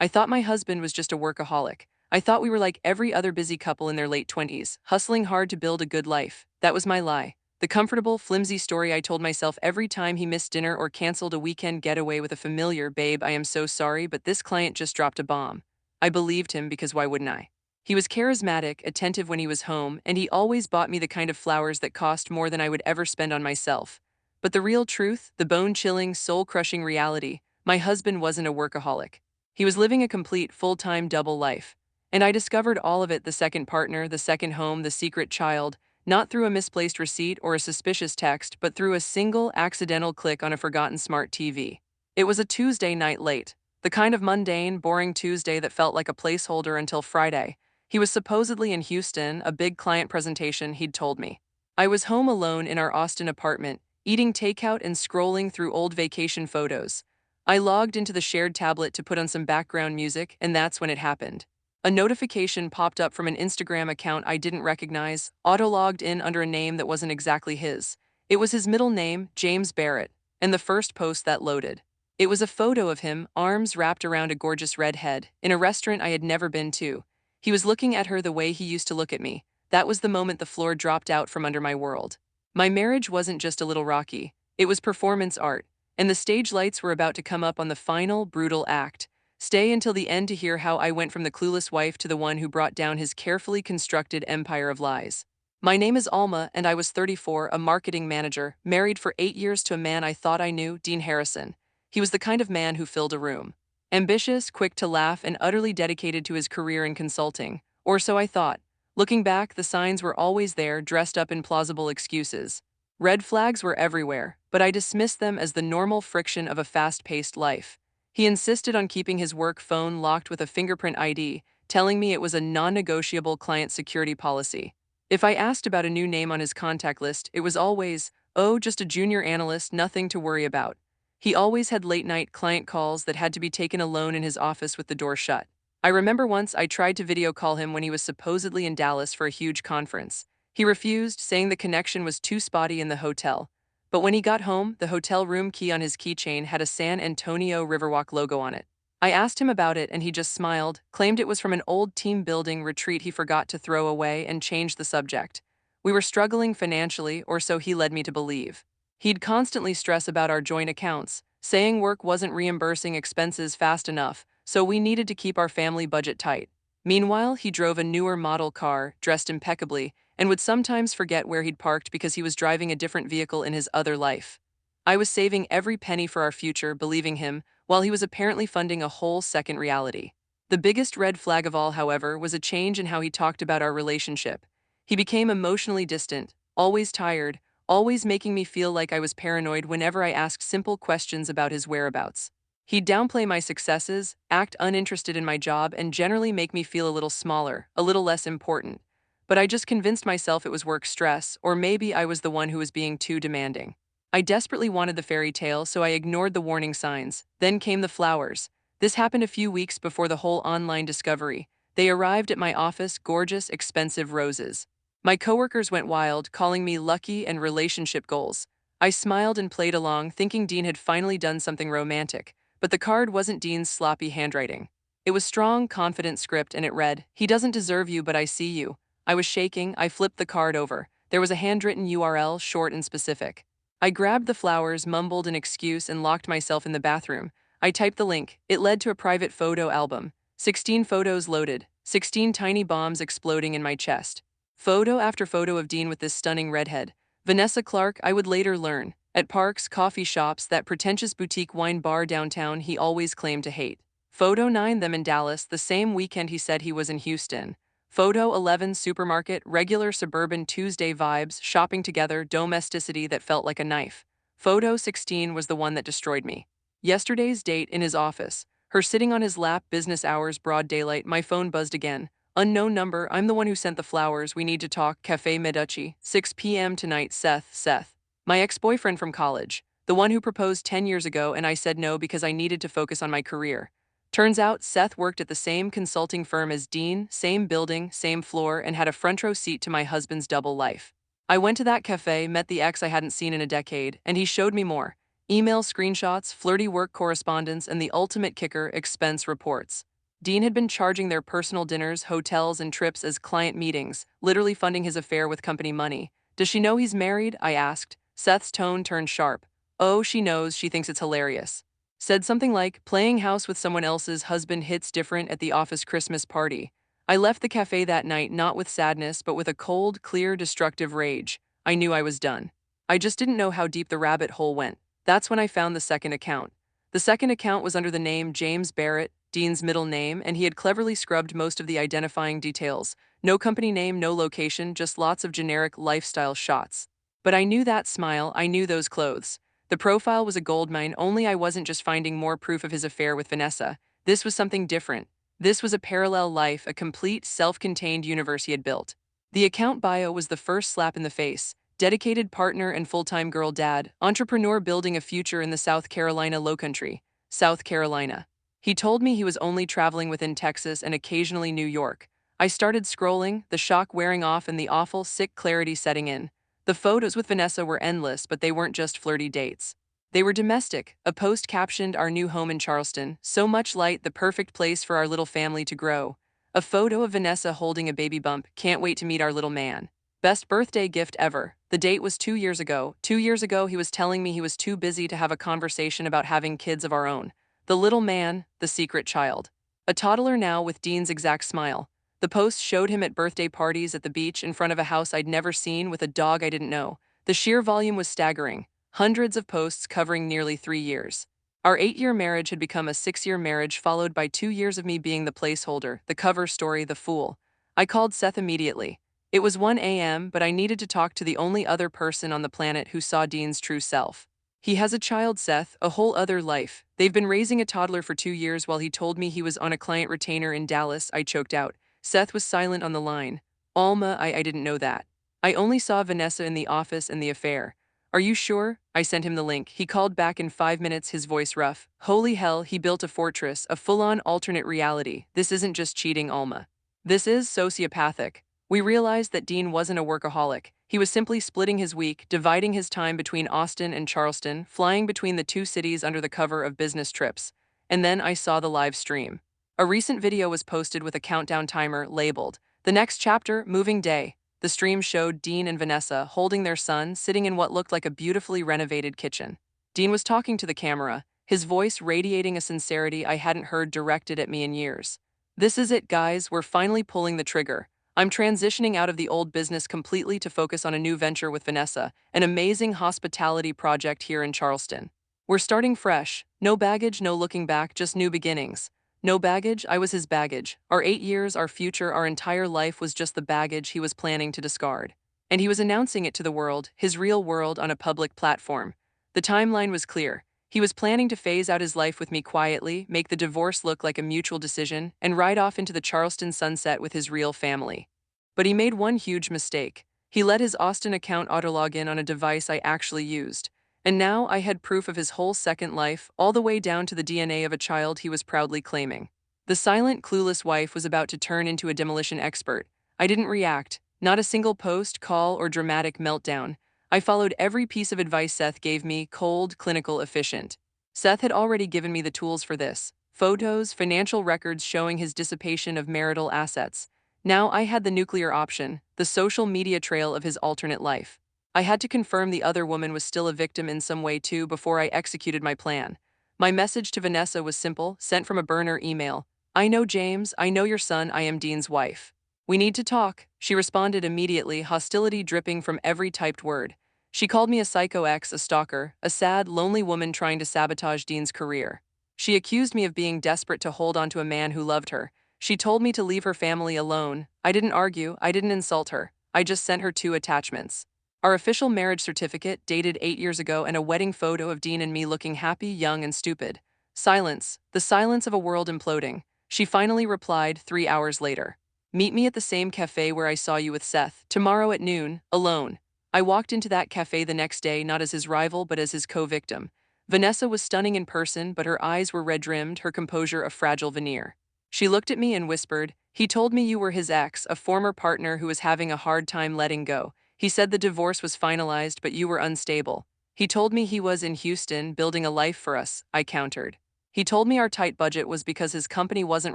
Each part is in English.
I thought my husband was just a workaholic. I thought we were like every other busy couple in their late 20s, hustling hard to build a good life. That was my lie. The comfortable, flimsy story I told myself every time he missed dinner or canceled a weekend getaway with a familiar, "Babe, I am so sorry, but this client just dropped a bomb." I believed him because why wouldn't I? He was charismatic, attentive when he was home, and he always bought me the kind of flowers that cost more than I would ever spend on myself. But the real truth, the bone-chilling, soul-crushing reality, my husband wasn't a workaholic. He was living a complete, full-time double life. And I discovered all of it: the second partner, the second home, the secret child, not through a misplaced receipt or a suspicious text, but through a single, accidental click on a forgotten smart TV. It was a Tuesday night late, the kind of mundane, boring Tuesday that felt like a placeholder until Friday. He was supposedly in Houston, a big client presentation, he'd told me. I was home alone in our Austin apartment, eating takeout and scrolling through old vacation photos. I logged into the shared tablet to put on some background music, and that's when it happened. A notification popped up from an Instagram account I didn't recognize, auto-logged in under a name that wasn't exactly his. It was his middle name, James Barrett, and the first post that loaded. It was a photo of him, arms wrapped around a gorgeous redhead, in a restaurant I had never been to. He was looking at her the way he used to look at me. That was the moment the floor dropped out from under my world. My marriage wasn't just a little rocky, it was performance art, and the stage lights were about to come up on the final, brutal act. Stay until the end to hear how I went from the clueless wife to the one who brought down his carefully constructed empire of lies. My name is Alma, and I was 34, a marketing manager, married for 8 years to a man I thought I knew, Dean Harrison. He was the kind of man who filled a room. Ambitious, quick to laugh, and utterly dedicated to his career in consulting. Or so I thought. Looking back, the signs were always there, dressed up in plausible excuses. Red flags were everywhere, but I dismissed them as the normal friction of a fast-paced life. He insisted on keeping his work phone locked with a fingerprint ID, telling me it was a non-negotiable client security policy. If I asked about a new name on his contact list, it was always, "Oh, just a junior analyst, nothing to worry about." He always had late-night client calls that had to be taken alone in his office with the door shut. I remember once I tried to video call him when he was supposedly in Dallas for a huge conference. He refused, saying the connection was too spotty in the hotel. But when he got home, the hotel room key on his keychain had a San Antonio Riverwalk logo on it. I asked him about it and he just smiled, claimed it was from an old team building retreat he forgot to throw away, and changed the subject. We were struggling financially, or so he led me to believe. He'd constantly stress about our joint accounts, saying work wasn't reimbursing expenses fast enough, so we needed to keep our family budget tight. Meanwhile, he drove a newer model car, dressed impeccably, and would sometimes forget where he'd parked because he was driving a different vehicle in his other life. I was saving every penny for our future, believing him, while he was apparently funding a whole second reality. The biggest red flag of all, however, was a change in how he talked about our relationship. He became emotionally distant, always tired, always making me feel like I was paranoid whenever I asked simple questions about his whereabouts. He'd downplay my successes, act uninterested in my job, and generally make me feel a little smaller, a little less important. But I just convinced myself it was work stress, or maybe I was the one who was being too demanding. I desperately wanted the fairy tale, so I ignored the warning signs. Then came the flowers. This happened a few weeks before the whole online discovery. They arrived at my office, gorgeous, expensive roses. My coworkers went wild, calling me lucky and relationship goals. I smiled and played along, thinking Dean had finally done something romantic. But the card wasn't Dean's sloppy handwriting. It was strong, confident script, and it read, "He doesn't deserve you, but I see you." I was shaking. I flipped the card over. There was a handwritten URL, short and specific. I grabbed the flowers, mumbled an excuse, and locked myself in the bathroom. I typed the link. It led to a private photo album. 16 photos loaded. 16 tiny bombs exploding in my chest. Photo after photo of Dean with this stunning redhead. Vanessa Clark, I would later learn. At parks, coffee shops, that pretentious boutique wine bar downtown he always claimed to hate. Photo 9, them in Dallas, the same weekend he said he was in Houston. Photo 11, supermarket, regular suburban Tuesday vibes, shopping together, domesticity that felt like a knife. Photo 16 was the one that destroyed me. Yesterday's date, in his office. Her sitting on his lap, business hours, broad daylight. My phone buzzed again. Unknown number, I'm the one who sent the flowers, we need to talk, Cafe Meducci, 6 p.m. tonight, Seth. My ex-boyfriend from college. The one who proposed 10 years ago, and I said no because I needed to focus on my career. Turns out Seth worked at the same consulting firm as Dean, same building, same floor, and had a front row seat to my husband's double life. I went to that cafe, met the ex I hadn't seen in a decade, and he showed me more. Email screenshots, flirty work correspondence, and the ultimate kicker, expense reports. Dean had been charging their personal dinners, hotels, and trips as client meetings, literally funding his affair with company money. Does she know he's married? I asked. Seth's tone turned sharp. Oh, she knows, she thinks it's hilarious. Said something like, playing house with someone else's husband hits different at the office Christmas party. I left the cafe that night not with sadness but with a cold, clear, destructive rage. I knew I was done. I just didn't know how deep the rabbit hole went. That's when I found the second account. The second account was under the name James Barrett, Dean's middle name, and he had cleverly scrubbed most of the identifying details. No company name, no location, just lots of generic lifestyle shots. But I knew that smile, I knew those clothes. The profile was a goldmine, only I wasn't just finding more proof of his affair with Vanessa. This was something different. This was a parallel life, a complete, self-contained universe he had built. The account bio was the first slap in the face. Dedicated partner and full-time girl dad, entrepreneur building a future in the South Carolina Lowcountry. South Carolina. He told me he was only traveling within Texas and occasionally New York. I started scrolling, the shock wearing off and the awful, sick clarity setting in. The photos with Vanessa were endless, but they weren't just flirty dates. They were domestic. A post captioned, "Our new home in Charleston, so much light, the perfect place for our little family to grow." A photo of Vanessa holding a baby bump, "Can't wait to meet our little man." Best birthday gift ever. The date was 2 years ago. 2 years ago, he was telling me he was too busy to have a conversation about having kids of our own. The little man, the secret child. A toddler now with Dean's exact smile. The post showed him at birthday parties at the beach in front of a house I'd never seen with a dog I didn't know. The sheer volume was staggering. Hundreds of posts covering nearly 3 years. Our 8-year marriage had become a 6-year marriage, followed by 2 years of me being the placeholder, the cover story, the fool. I called Seth immediately. It was 1 a.m., but I needed to talk to the only other person on the planet who saw Dean's true self. He has a child, Seth, a whole other life. They've been raising a toddler for 2 years while he told me he was on a client retainer in Dallas. I choked out. Seth was silent on the line. Alma, I didn't know that. I only saw Vanessa in the office and the affair. Are you sure? I sent him the link. He called back in 5 minutes, his voice rough. Holy hell, he built a fortress, a full-on alternate reality. This isn't just cheating, Alma. This is sociopathic. We realized that Dean wasn't a workaholic. He was simply splitting his week, dividing his time between Austin and Charleston, flying between the two cities under the cover of business trips. And then I saw the live stream. A recent video was posted with a countdown timer labeled, "The next chapter, moving day." The stream showed Dean and Vanessa holding their son, sitting in what looked like a beautifully renovated kitchen. Dean was talking to the camera, his voice radiating a sincerity I hadn't heard directed at me in years. This is it, guys, we're finally pulling the trigger. I'm transitioning out of the old business completely to focus on a new venture with Vanessa, an amazing hospitality project here in Charleston. We're starting fresh. No baggage, no looking back, just new beginnings. No baggage, I was his baggage. Our 8 years, our future, our entire life was just the baggage he was planning to discard. And he was announcing it to the world, his real world, on a public platform. The timeline was clear. He was planning to phase out his life with me quietly, make the divorce look like a mutual decision, and ride off into the Charleston sunset with his real family. But he made one huge mistake. He let his Austin account autolog in on a device I actually used. And now I had proof of his whole second life, all the way down to the DNA of a child he was proudly claiming. The silent, clueless wife was about to turn into a demolition expert. I didn't react. Not a single post, call, or dramatic meltdown. I followed every piece of advice Seth gave me, cold, clinical, efficient. Seth had already given me the tools for this. Photos, financial records showing his dissipation of marital assets. Now I had the nuclear option, the social media trail of his alternate life. I had to confirm the other woman was still a victim in some way too before I executed my plan. My message to Vanessa was simple, sent from a burner email. I know James, I know your son, I am Dean's wife. We need to talk. She responded immediately, hostility dripping from every typed word. She called me a psycho ex, a stalker, a sad, lonely woman trying to sabotage Dean's career. She accused me of being desperate to hold on to a man who loved her. She told me to leave her family alone. I didn't argue, I didn't insult her. I just sent her 2 attachments. Our official marriage certificate, dated 8 years ago, and a wedding photo of Dean and me looking happy, young, and stupid. Silence, the silence of a world imploding. She finally replied 3 hours later. Meet me at the same cafe where I saw you with Seth, tomorrow at noon, alone. I walked into that cafe the next day not as his rival but as his co-victim. Vanessa was stunning in person, but her eyes were red-rimmed, her composure a fragile veneer. She looked at me and whispered, "He told me you were his ex, a former partner who was having a hard time letting go. He said the divorce was finalized but you were unstable. He told me he was in Houston building a life for us," I countered. He told me our tight budget was because his company wasn't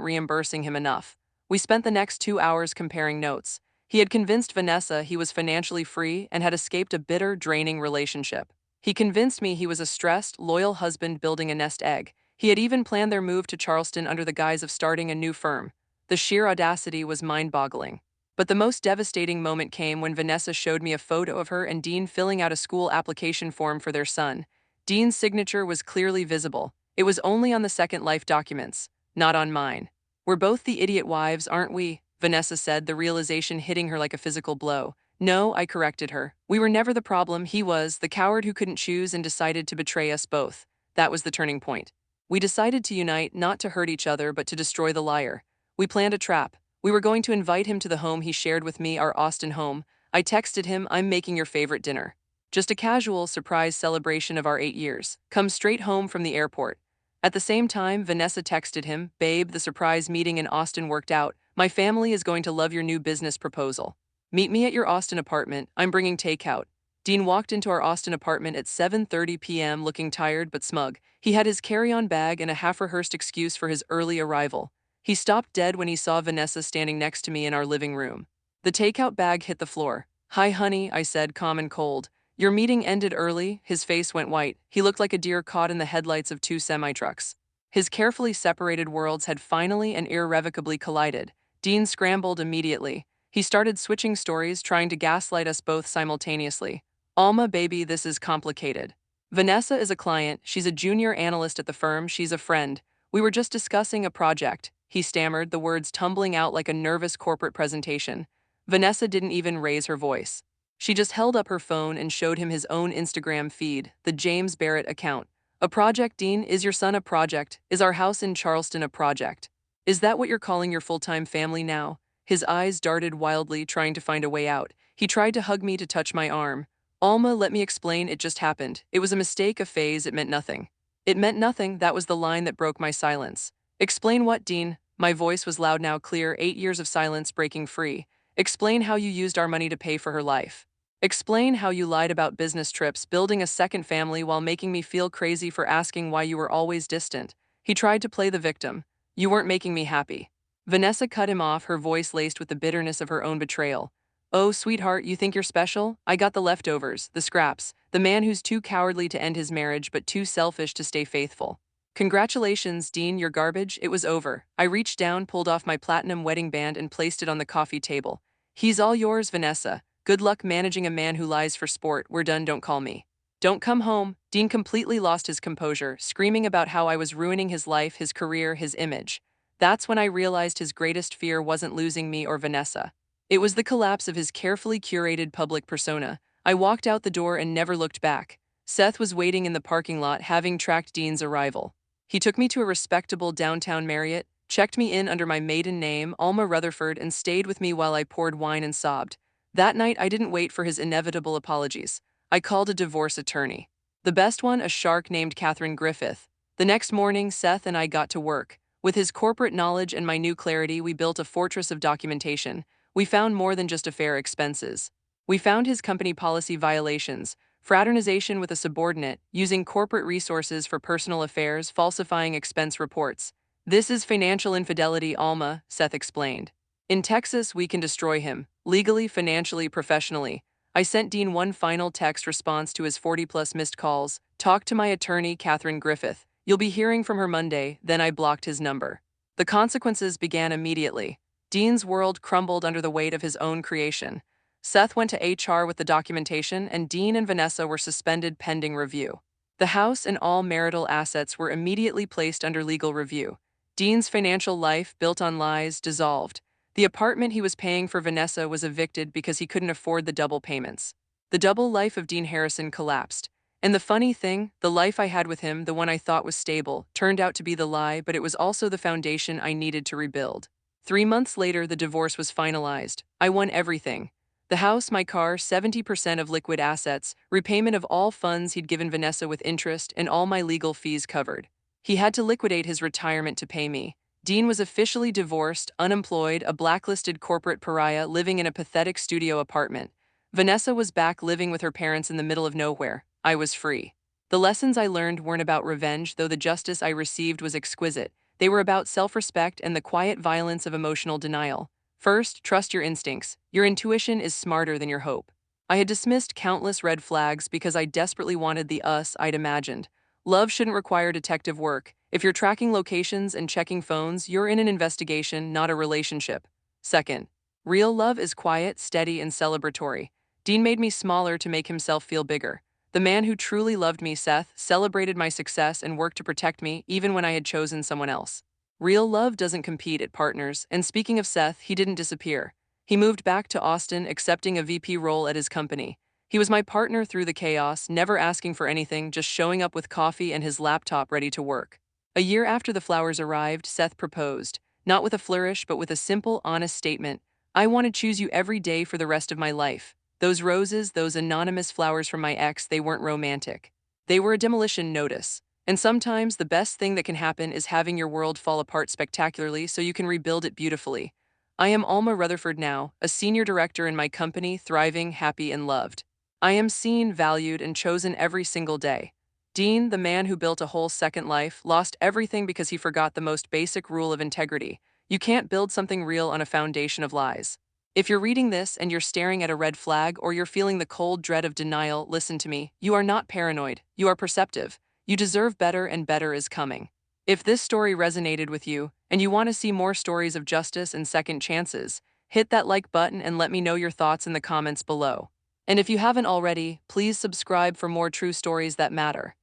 reimbursing him enough. We spent the next 2 hours comparing notes. He had convinced Vanessa he was financially free and had escaped a bitter, draining relationship. He convinced me he was a stressed, loyal husband building a nest egg. He had even planned their move to Charleston under the guise of starting a new firm. The sheer audacity was mind-boggling. But the most devastating moment came when Vanessa showed me a photo of her and Dean filling out a school application form for their son. Dean's signature was clearly visible. It was only on the Second Life documents, not on mine. We're both the idiot wives, aren't we? Vanessa said, the realization hitting her like a physical blow. No, I corrected her. We were never the problem. He was the coward who couldn't choose and decided to betray us both. That was the turning point. We decided to unite, not to hurt each other, but to destroy the liar. We planned a trap. We were going to invite him to the home he shared with me, our Austin home. I texted him, I'm making your favorite dinner. Just a casual, surprise celebration of our 8 years. Come straight home from the airport. At the same time, Vanessa texted him, babe, the surprise meeting in Austin worked out. My family is going to love your new business proposal. Meet me at your Austin apartment. I'm bringing takeout. Dean walked into our Austin apartment at 7:30 p.m. looking tired but smug. He had his carry-on bag and a half-rehearsed excuse for his early arrival. He stopped dead when he saw Vanessa standing next to me in our living room. The takeout bag hit the floor. Hi, honey, I said, calm and cold. Your meeting ended early. His face went white. He looked like a deer caught in the headlights of two semi-trucks. His carefully separated worlds had finally and irrevocably collided. Dean scrambled immediately. He started switching stories, trying to gaslight us both simultaneously. Alma, baby, this is complicated. Vanessa is a client. She's a junior analyst at the firm. She's a friend. We were just discussing a project. He stammered, the words tumbling out like a nervous corporate presentation. Vanessa didn't even raise her voice. She just held up her phone and showed him his own Instagram feed, the James Barrett account. A project, Dean? Is your son a project? Is our house in Charleston a project? Is that what you're calling your full-time family now? His eyes darted wildly, trying to find a way out. He tried to hug me, to touch my arm. Alma, let me explain, it just happened. It was a mistake, a phase, it meant nothing. It meant nothing, that was the line that broke my silence. Explain what, Dean? My voice was loud now, clear, 8 years of silence breaking free. Explain how you used our money to pay for her life. Explain how you lied about business trips, building a second family while making me feel crazy for asking why you were always distant. He tried to play the victim. You weren't making me happy. Vanessa cut him off, her voice laced with the bitterness of her own betrayal. Oh, sweetheart, you think you're special? I got the leftovers, the scraps, the man who's too cowardly to end his marriage but too selfish to stay faithful. Congratulations, Dean, you're garbage. It was over. I reached down, pulled off my platinum wedding band and placed it on the coffee table. He's all yours, Vanessa. Good luck managing a man who lies for sport. We're done, don't call me. Don't come home. Dean completely lost his composure, screaming about how I was ruining his life, his career, his image. That's when I realized his greatest fear wasn't losing me or Vanessa. It was the collapse of his carefully curated public persona. I walked out the door and never looked back. Seth was waiting in the parking lot, having tracked Dean's arrival. He took me to a respectable downtown Marriott, checked me in under my maiden name, Alma Rutherford, and stayed with me while I poured wine and sobbed. That night, I didn't wait for his inevitable apologies. I called a divorce attorney. The best one, a shark named Catherine Griffith. The next morning, Seth and I got to work. With his corporate knowledge and my new clarity, we built a fortress of documentation. We found more than just affair expenses. We found his company policy violations, fraternization with a subordinate, using corporate resources for personal affairs, falsifying expense reports. This is financial infidelity, Alma, Seth explained. In Texas, we can destroy him, legally, financially, professionally. I sent Dean one final text response to his 40-plus missed calls. Talk to my attorney, Catherine Griffith. You'll be hearing from her Monday. Then I blocked his number. The consequences began immediately. Dean's world crumbled under the weight of his own creation. Seth went to HR with the documentation, and Dean and Vanessa were suspended pending review. The house and all marital assets were immediately placed under legal review. Dean's financial life, built on lies, dissolved. The apartment he was paying for Vanessa was evicted because he couldn't afford the double payments. The double life of Dean Harrison collapsed. And the funny thing, the life I had with him, the one I thought was stable, turned out to be the lie, but it was also the foundation I needed to rebuild. 3 months later, the divorce was finalized. I won everything. The house, my car, 70% of liquid assets, repayment of all funds he'd given Vanessa with interest, and all my legal fees covered. He had to liquidate his retirement to pay me. Dean was officially divorced, unemployed, a blacklisted corporate pariah living in a pathetic studio apartment. Vanessa was back living with her parents in the middle of nowhere. I was free. The lessons I learned weren't about revenge, though the justice I received was exquisite. They were about self-respect and the quiet violence of emotional denial. First, trust your instincts. Your intuition is smarter than your hope. I had dismissed countless red flags because I desperately wanted the us I'd imagined. Love shouldn't require detective work. If you're tracking locations and checking phones, you're in an investigation, not a relationship. Second, real love is quiet, steady, and celebratory. Dean made me smaller to make himself feel bigger. The man who truly loved me, Seth, celebrated my success and worked to protect me even when I had chosen someone else. Real love doesn't compete at partners, and speaking of Seth, he didn't disappear. He moved back to Austin, accepting a VP role at his company. He was my partner through the chaos, never asking for anything, just showing up with coffee and his laptop ready to work. A year after the flowers arrived, Seth proposed, not with a flourish, but with a simple, honest statement. I want to choose you every day for the rest of my life. Those roses, those anonymous flowers from my ex, they weren't romantic. They were a demolition notice. And sometimes the best thing that can happen is having your world fall apart spectacularly so you can rebuild it beautifully. I am Alma Rutherford now, a senior director in my company, thriving, happy, and loved. I am seen, valued, and chosen every single day. Dean, the man who built a whole second life, lost everything because he forgot the most basic rule of integrity. You can't build something real on a foundation of lies. If you're reading this and you're staring at a red flag or you're feeling the cold dread of denial, listen to me. You are not paranoid. You are perceptive. You deserve better, and better is coming. If this story resonated with you and you want to see more stories of justice and second chances, hit that like button and let me know your thoughts in the comments below. And if you haven't already, please subscribe for more true stories that matter.